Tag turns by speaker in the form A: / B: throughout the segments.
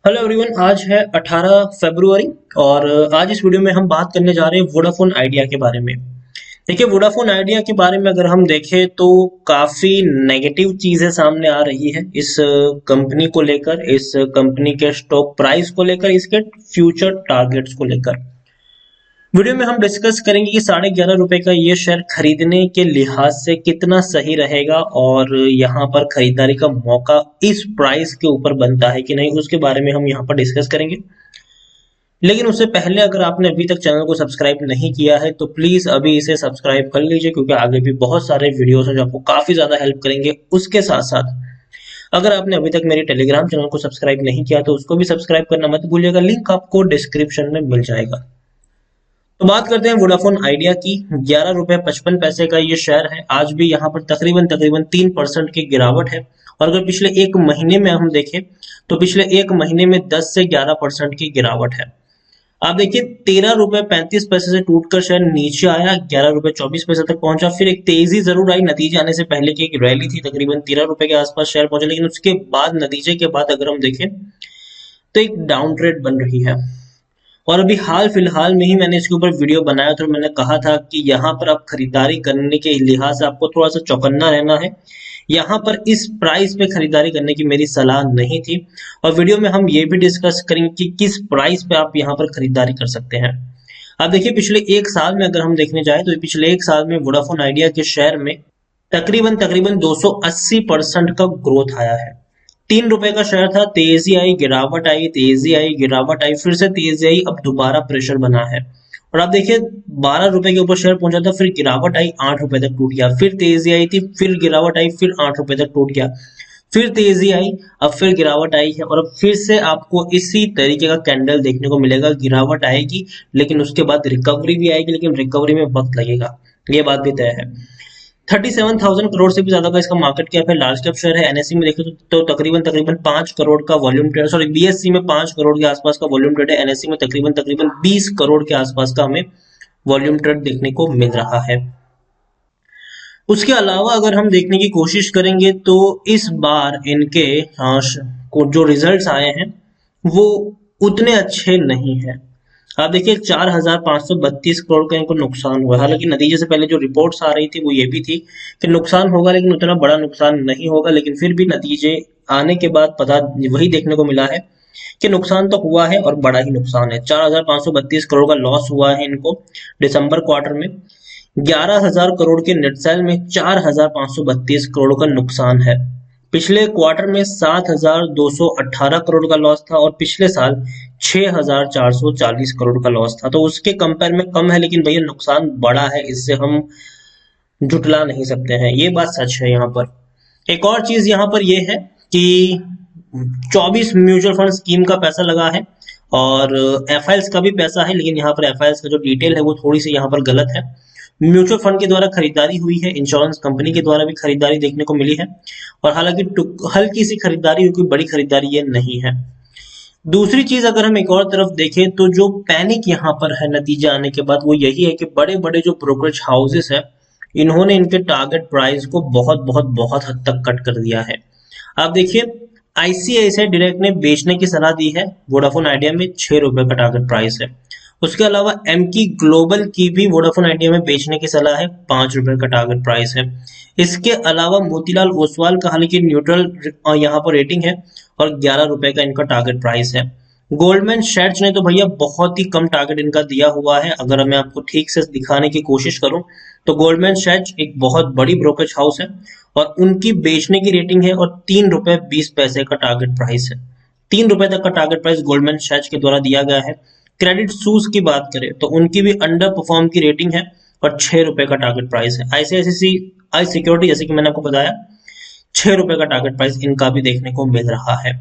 A: Hello everyone. आज है 18 फरवरी और आज इस वीडियो में हम बात करने जा रहे हैं वोडाफोन आइडिया के बारे में। देखिए, वोडाफोन आइडिया के बारे में अगर हम देखें तो काफी नेगेटिव चीजें सामने आ रही है इस कंपनी को लेकर, इस कंपनी के स्टॉक प्राइस को लेकर, इसके फ्यूचर टारगेट्स को लेकर। वीडियो में हम डिस्कस करेंगे कि ₹11.5 का ये शेयर खरीदने के लिहाज से कितना सही रहेगा और यहाँ पर खरीदारी का मौका इस प्राइस के ऊपर बनता है कि नहीं, उसके बारे में हम यहाँ पर डिस्कस करेंगे। लेकिन उससे पहले अगर आपने अभी तक चैनल को सब्सक्राइब नहीं किया है तो प्लीज अभी इसे सब्सक्राइब कर लीजिए, क्योंकि आगे भी बहुत सारे वीडियोस हैं जो आपको काफी ज्यादा हेल्प करेंगे। उसके साथ साथ अगर आपने अभी तक मेरे टेलीग्राम चैनल को सब्सक्राइब नहीं किया तो उसको भी सब्सक्राइब करना मत भूलिएगा, लिंक आपको डिस्क्रिप्शन में मिल जाएगा। तो बात करते हैं वोडाफोन आइडिया की। ₹11.55 का ये शेयर है। आज भी यहाँ पर तकरीबन तकरीबन 3% की गिरावट है। और अगर पिछले एक महीने में हम देखें तो पिछले एक महीने में 10 से 11% की गिरावट है। आप देखिए, ₹13.35 से टूटकर शेयर नीचे आया, ₹11.24 तक पहुंचा। फिर एक तेजी जरूर आई नतीजे आने से पहले की एक रैली थी, तकरीबन ₹13 के आसपास शेयर पहुंचा। लेकिन उसके बाद नतीजे के बाद अगर हम देखें तो एक डाउन ट्रेड बन रही है। और अभी हाल फिलहाल में ही मैंने इसके ऊपर वीडियो बनाया था और मैंने कहा था कि यहाँ पर आप खरीदारी करने के लिहाज से आपको थोड़ा सा चौकन्ना रहना है। यहाँ पर इस प्राइस पे खरीदारी करने की मेरी सलाह नहीं थी। और वीडियो में हम ये भी डिस्कस करेंगे कि किस प्राइस पे आप यहाँ पर खरीदारी कर सकते हैं। आप देखिए, पिछले एक साल में अगर हम देखने जाए तो पिछले एक साल में वोडाफोन आइडिया के शेयर में तकरीबन तकरीबन 280% का ग्रोथ आया है। ₹3 का शेयर था, तेजी आई, गिरावट आई, तेजी आई, गिरावट आई, फिर से तेजी आई, अब दोबारा प्रेशर बना है। और आप देखिए, ₹12 के ऊपर शेयर पहुंचा था, फिर गिरावट आई, ₹8 तक टूट गया, फिर तेजी आई थी, फिर गिरावट आई, फिर ₹8 तक टूट गया, फिर तेजी आई, अब फिर गिरावट आई है। और अब फिर से आपको इसी तरीके का कैंडल देखने को मिलेगा। गिरावट आएगी लेकिन उसके बाद रिकवरी भी आएगी, लेकिन रिकवरी में वक्त लगेगा, ये बात भी तय है। 37,000 करोड़ से भी ज्यादा का इसका मार्केट कैप है। लार्ज कैप शेयर है। एनएससी में देखें तो तकरीबन तकरीबन 5 करोड़ का वॉल्यूम ट्रेड, सॉरी बीएससी में 5 करोड़ के आसपास का वॉल्यूम ट्रेड है। एनएससी में तकरीबन तकरीबन 20 करोड़ के आसपास का हमें वॉल्यूम ट्रेड देखने को मिल रहा है। उसके अलावा अगर हम देखने की कोशिश करेंगे तो इस बार इनके जो रिजल्ट्स आए हैं वो उतने अच्छे नहीं है। आप देखिए, 4,532 करोड़ का इनको नुकसान हुआ। हालांकि नतीजे से पहले जो रिपोर्ट्स आ रही थी वो ये भी थी कि नुकसान होगा, लेकिन उतना बड़ा नुकसान नहीं होगा। लेकिन फिर भी नतीजे आने के बाद पता वही देखने को मिला है कि नुकसान तो हुआ है और बड़ा ही नुकसान है। 4,532 करोड़ का लॉस हुआ है इनको दिसंबर क्वार्टर में। 11,000 करोड़ के नेट सेल में 4,532 करोड़ का नुकसान है। पिछले क्वार्टर में 7,218 करोड़ का लॉस था और पिछले साल 6,440 करोड़ का लॉस था। तो उसके कंपेयर में कम है, लेकिन भैया नुकसान बड़ा है, इससे हम जुटला नहीं सकते हैं, ये बात सच है। यहाँ पर एक और चीज यहाँ पर ये है कि 24 म्यूचुअल फंड स्कीम का पैसा लगा है और एफआईएल्स का भी पैसा है, लेकिन यहाँ पर एफआईएल्स का जो डिटेल है वो थोड़ी सी यहाँ पर गलत है। म्यूचुअल फंड के द्वारा खरीदारी हुई है, इंश्योरेंस कंपनी के द्वारा भी खरीदारी देखने को मिली है। और हालांकि हल्की सी खरीदारी हुई, कोई बड़ी खरीदारी ये नहीं है। दूसरी चीज अगर हम एक और तरफ देखें तो जो पैनिक यहाँ पर है नतीजे आने के बाद वो यही है कि बड़े बड़े जो ब्रोकरेज हाउसेस है इन्होंने इनके टारगेट प्राइस को बहुत बहुत बहुत हद तक कट कर दिया है। आप देखिए, आईसीआईसीआई डायरेक्ट ने बेचने की सलाह दी है वोडाफोन आइडिया में, ₹6 का टारगेट प्राइस है। उसके अलावा एमकी ग्लोबल की भी वोडाफोन आइडिया में बेचने की सलाह है, ₹5 का टारगेट प्राइस है। इसके अलावा मोतीलाल ओसवाल का हालांकि न्यूट्रल यहाँ पर रेटिंग है और ₹11 का इनका टारगेट प्राइस है। गोल्डमैन सैच्स ने तो भैया बहुत ही कम टारगेट इनका दिया हुआ है। अगर मैं आपको ठीक से दिखाने की कोशिश करूं तो गोल्डमैन सैच्स एक बहुत बड़ी ब्रोकरेज हाउस है और उनकी बेचने की रेटिंग है और ₹3.20 का टारगेट प्राइस है। ₹3 तक का टारगेट प्राइस गोल्डमैन सैच्स के द्वारा दिया गया है। क्रेडिट सूज की बात करें तो उनकी भी अंडर परफॉर्म की रेटिंग है और ₹6 का टारगेट प्राइस है। आईसीआईसीआई सिक्योरिटी, जैसे कि मैंने आपको बताया, ₹6 का टारगेट प्राइस इनका भी देखने को मिल रहा है।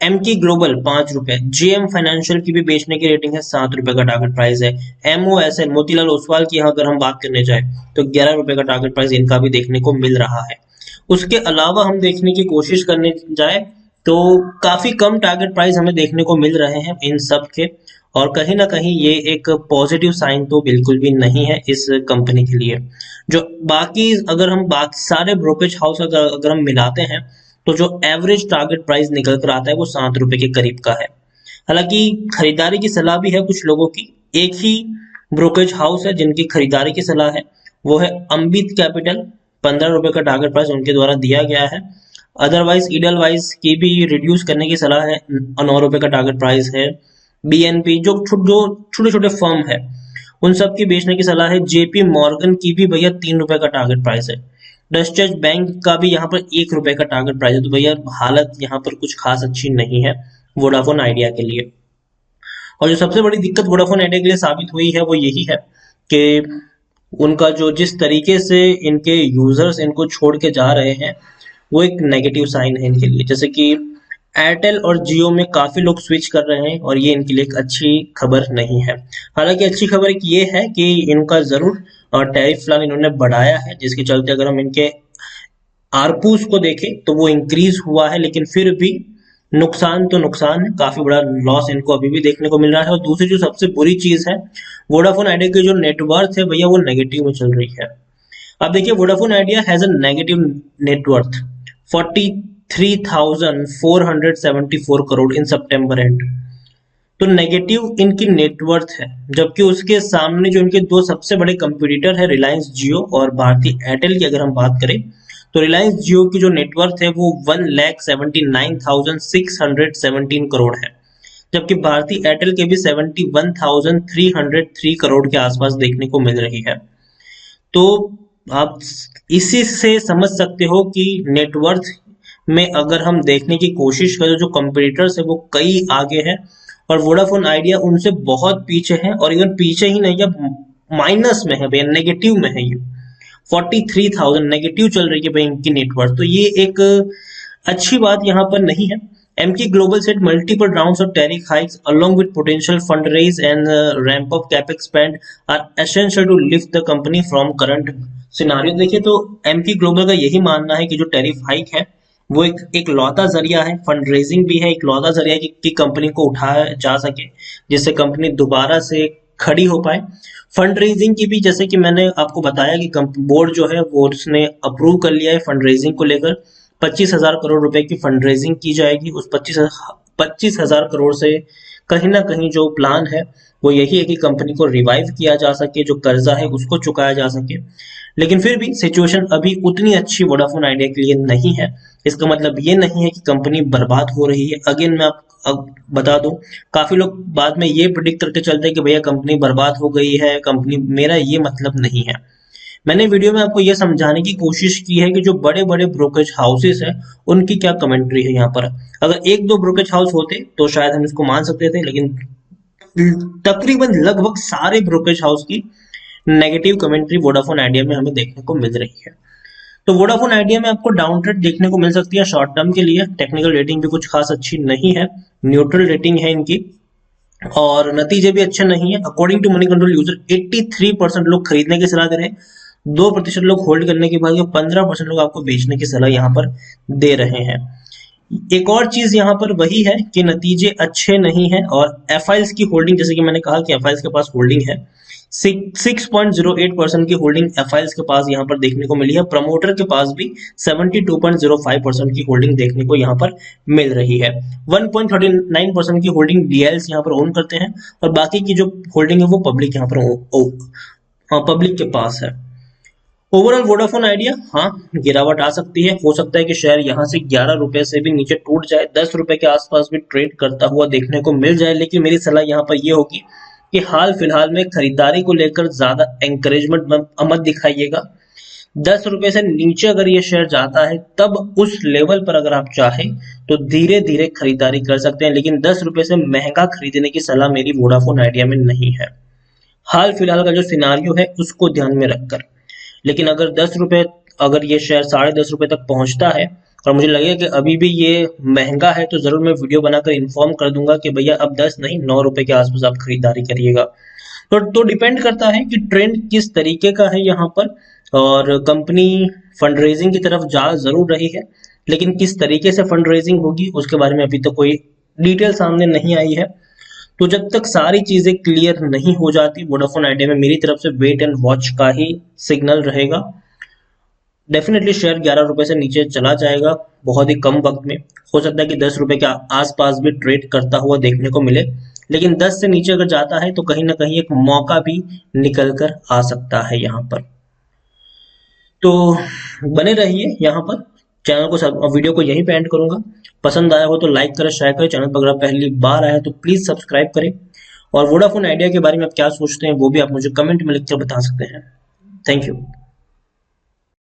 A: एमकी ग्लोबल ₹5, जेएम फाइनेंशियल की भी बेचने की रेटिंग है, ₹7 का टारगेट प्राइस है। एमओएसएल मोतीलाल ओसवाल की अगर हम बात करने जाए तो ₹11 का टारगेट प्राइस इनका भी देखने को मिल रहा है। उसके अलावा हम देखने की कोशिश करने जाए तो काफी कम टारगेट प्राइस हमें देखने को मिल रहे हैं इन सब के। और कहीं ना कहीं ये एक पॉजिटिव साइन तो बिल्कुल भी नहीं है इस कंपनी के लिए। जो बाकी अगर हम बाकी सारे ब्रोकरेज हाउस अगर हम मिलाते हैं तो जो एवरेज टारगेट प्राइस निकल कर आता है वो ₹7 के करीब का है। हालांकि खरीदारी की सलाह भी है कुछ लोगों की। एक ही ब्रोकरेज हाउस है जिनकी खरीदारी की सलाह है, वो है अंबित कैपिटल। 15 रुपए का टारगेट प्राइस उनके द्वारा दिया गया है। अदरवाइज ईडलवाइज की भी रिड्यूस करने की सलाह है, 9 रुपए का टारगेट प्राइस है। बीएनपी जो छोटे छोटे फर्म है उन सब की बेचने की सलाह है। जेपी मॉर्गन की भी भैया 3 रुपए का टारगेट प्राइस है। डस्टेज बैंक का भी यहाँ पर 1 रुपए का टारगेट प्राइस है। तो भैया हालत यहाँ पर कुछ खास अच्छी नहीं है वोडाफोन आइडिया के लिए। और जो सबसे बड़ी दिक्कत वोडाफोन आइडिया के लिए साबित हुई है वो यही है कि उनका जो जिस तरीके से इनके यूजर्स इनको छोड़ के जा रहे हैं वो एक नेगेटिव साइन है इनके लिए। जैसे कि एयरटेल और जियो में काफी लोग स्विच कर रहे हैं और ये इनके लिए एक अच्छी खबर नहीं है। हालांकि अच्छी खबर एक ये है कि इनका जरूर टैरिफ प्लान इन्होंने बढ़ाया है, जिसके चलते अगर हम इनके आरपूस को देखें तो वो इंक्रीज हुआ है, लेकिन फिर भी नुकसान तो नुकसान है, काफी बड़ा लॉस इनको अभी भी देखने को मिल रहा है। और दूसरी जो सबसे बुरी चीज है, वोडाफोन आइडिया की जो नेटवर्थ है भैया वो नेगेटिव में चल रही है। अब देखिए Vodafone idea has a negative net worth 43,474 crore in September and. तो नेगेटिव इनकी नेटवर्थ है, जबकि उसके सामने जो इनके दो सबसे बड़े कंपटीटर है रिलायंस जियो और भारती एयरटेल की अगर हम बात करें तो रिलायंस जियो की जो नेटवर्थ है वो 1,79,617 करोड़ है, जबकि भारती एयरटेल के भी 71,303 करोड़ के आसपास देखने को मिल रही है। तो आप इसी से समझ सकते हो कि नेटवर्थ में अगर हम देखने की कोशिश करें जो कंपटीटर्स है वो कई आगे है और वोडाफोन आइडिया उनसे बहुत पीछे है। और इवन पीछे ही नहीं, अब माइनस में है भैया, नेगेटिव में है। ये 43,000 नेगेटिव चल रही है भाई इनकी नेटवर्थ। तो ये एक अच्छी बात यहाँ पर नहीं है। MK Global said multiple rounds of tariff hikes along with potential fundraise and ramp up capex spend are essential to lift the company from current scenario। देखिए तो MK Global का यही मानना है कि जो टैरिफ हाइक है वो एक लौता जरिया है, फंड रेजिंग भी है, एक लौता जरिया है कि कंपनी को उठाया जा सके जिससे कंपनी दोबारा से खड़ी हो पाए। फंड रेजिंग की भी जैसे कि मैंने आपको बताया कि बोर्ड जो है वो उसने अप्रूव कर लिया है फंड रेजिंग को लेकर। 25,000 करोड़ रुपए की फंड रेजिंग की जाएगी। उस 25,000 करोड़ से कहीं ना कहीं जो प्लान है वो यही है कि कंपनी को रिवाइव किया जा सके, जो कर्जा है उसको चुकाया जा सके। लेकिन फिर भी सिचुएशन अभी उतनी अच्छी वोडाफोन आइडिया के लिए नहीं है। इसका मतलब ये नहीं है कि कंपनी बर्बाद हो रही है। अगेन मैं अब बता दूं, काफी लोग बाद में ये प्रिडिक्ट करके चलते हैं कि भैया कंपनी बर्बाद हो गई है कंपनी, मेरा ये मतलब नहीं है। मैंने वीडियो में आपको यह समझाने की कोशिश की है कि जो बड़े बड़े ब्रोकरेज हाउसेस हैं उनकी क्या कमेंट्री है यहाँ पर। अगर एक दो ब्रोकरेज हाउस होते तो शायद हम इसको मान सकते थे, लेकिन तकरीबन लगभग सारे ब्रोकरेज हाउस की नेगेटिव कमेंट्री वोडाफोन आइडिया में हमें देखने को मिल रही है। तो वोडाफोन आइडिया में आपको डाउन ट्रेड देखने को मिल सकती है शॉर्ट टर्म के लिए। टेक्निकल रेटिंग भी कुछ खास अच्छी नहीं है, न्यूट्रल रेटिंग है इनकी और नतीजे भी अच्छे नहीं है। According to Moneycontrol user 83% लोग खरीदने की सलाह दे रहे हैं, 2% लोग होल्ड करने के बाद 15% लोग आपको बेचने की सलाह यहाँ पर दे रहे हैं। एक और चीज यहाँ पर वही है कि नतीजे अच्छे नहीं है और एफआईएल्स की होल्डिंग, जैसे कि मैंने कहा कि एफआईएल्स के पास होल्डिंग है 6.08% की होल्डिंग एफआईएल्स के पास यहाँ पर देखने को मिली है। प्रमोटर के पास भी 72.05% की होल्डिंग देखने को यहाँ पर मिल रही है। 1.39% की होल्डिंग डीएल्स यहाँ पर ओन करते हैं और बाकी की जो होल्डिंग है वो पब्लिक यहाँ पर पब्लिक के पास है। ओवरऑल वोडाफोन आइडिया हाँ गिरावट आ सकती है, हो सकता है कि शेयर यहाँ से 11 रुपए से भी नीचे टूट जाए, 10 रुपए के आसपास भी ट्रेड करता हुआ देखने को मिल जाए। लेकिन मेरी सलाह यहाँ पर यह होगी कि हाल फिलहाल में खरीदारी को लेकर ज्यादा एंकरेजमेंट मत दिखाइएगा। 10 रुपए से नीचे अगर ये शेयर जाता है तब उस लेवल पर अगर आप चाहें तो धीरे धीरे खरीदारी कर सकते हैं, लेकिन 10 रुपए से महंगा खरीदने की सलाह मेरी वोडाफोन आइडिया में नहीं है हाल फिलहाल का जो सिनारियो है उसको ध्यान में रखकर। लेकिन अगर 10 रुपए अगर ये शेयर 10.5 रुपए तक पहुंचता है और मुझे लगेगा कि अभी भी ये महंगा है तो जरूर मैं वीडियो बनाकर इन्फॉर्म कर दूंगा कि भैया अब 10 नहीं 9 रुपए के आसपास आप खरीदारी करिएगा। तो डिपेंड करता है कि ट्रेंड किस तरीके का है यहाँ पर, और कंपनी फंड रेजिंग की तरफ जा जरूर रही है, लेकिन किस तरीके से फंड रेजिंग होगी उसके बारे में अभी तो कोई डिटेल सामने नहीं आई है। तो जब तक सारी चीजें क्लियर नहीं हो जाती वोडाफोन आइडिया में मेरी तरफ से वेट एंड वॉच का ही सिग्नल रहेगा। डेफिनेटली शेयर 11 रुपए से नीचे चला जाएगा बहुत ही कम वक्त में। हो सकता है कि 10 रुपए के आसपास भी ट्रेड करता हुआ देखने को मिले, लेकिन 10 से नीचे अगर जाता है तो कहीं ना कहीं एक मौका भी निकल कर आ सकता है यहाँ पर। तो बने रहिए यहाँ पर। चैनल को वीडियो को यहीं पे एंड करूंगा। पसंद आया हो तो लाइक करें, शेयर करें। चैनल पर अगर आप पहली बार आए हैं तो प्लीज सब्सक्राइब करें। और वोडाफोन आइडिया के बारे में आप क्या सोचते हैं वो भी आप मुझे कमेंट में लिखकर बता सकते हैं। Thank you.